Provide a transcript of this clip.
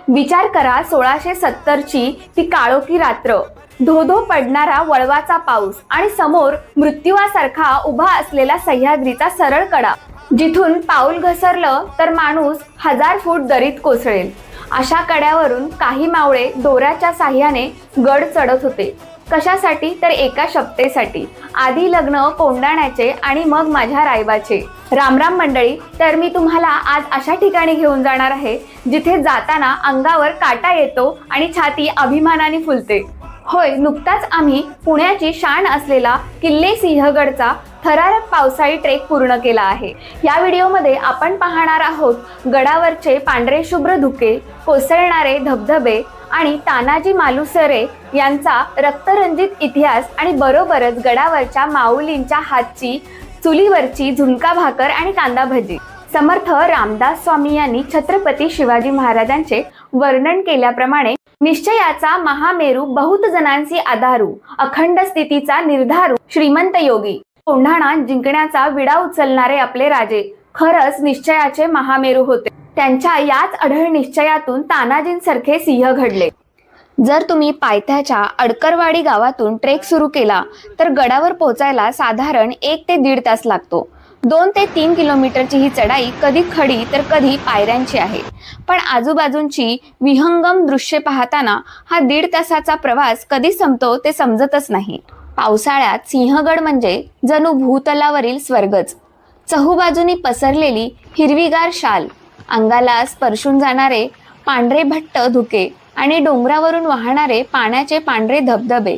विचार करा 1670ची ती काळोखी रात्र, धो-धो पडणारा वळवाचा पाऊस आणि समोर मृत्यूवासारखा उभा असलेला सह्याद्रीचा सरळ कडा, जिथून पाऊल घसरलं तर माणूस 1000 फूट दरीत कोसळेल. अशा कड्यावरून काही मावळे दोऱ्याच्या साह्याने गड चढत होते. कशासाठी? तर एका शपथेसाठी. आधी लग्न कोंडाण्याचे आणि मग माझ्या रायबाचे. रामराम मंडळी. तर मी तुम्हाला आज अशा ठिकाणी घेऊन जाणार आहे जिथे जाताना अंगावर काटा येतो आणि छाती अभिमानाने फुलते. होय, नुकताच आम्ही पुण्याची शान असलेला किल्ले सिंहगडचा थरारक पावसाळी ट्रेक पूर्ण केला आहे. या व्हिडिओमध्ये आपण पाहणार आहोत गडावरचे पांढरे शुभ्र धुके, कोसळणारे धबधबे आणि तानाजी मालुसरे यांचा रक्तरंजित इतिहास आणि बरोबरच गडावरच्या माऊलींच्या हातची चुलीवरची झुणका भाकर आणि कांदा भजी. समर्थ रामदास स्वामी यांनी छत्रपती शिवाजी महाराजांचे वर्णन केल्याप्रमाणे निश्चयाचा महामेरू, बहुत जणांची आधारू, अखंड स्थितीचा निर्धारू, श्रीमंत योगी, कोंढाणा जिंकण्याचा विडा उचलणारे आपले राजे खरंच निश्चयाचे महामेरू होते. त्यांच्या याच अढळ निश्चयातून तानाजींसारखे सिंह घडले. जर तुम्ही पायथ्याच्या अडकरवाडी गावातून ट्रेक सुरू केला तर गडावर पोहोचायला साधारण 1 ते 1.5 तास लागतो. 2 ते 3 किलोमीटरची ही चढाई कधी खडी तर कधी पायऱ्यांची आहे. पण आजूबाजूंची विहंगम दृश्ये पाहताना हा 1.5 तासाचा प्रवास कधी संपतो ते समजतच नाही. पावसाळ्यात सिंहगड म्हणजे जणू भूतलावरील स्वर्गच. चहूबाजूनी पसरलेली हिरवीगार शाल, अंगाला स्पर्शून जाणारे पांढरे भट्ट धुके आणि डोंगरावरून वाहणारे पाण्याचे पांढरे धबधबे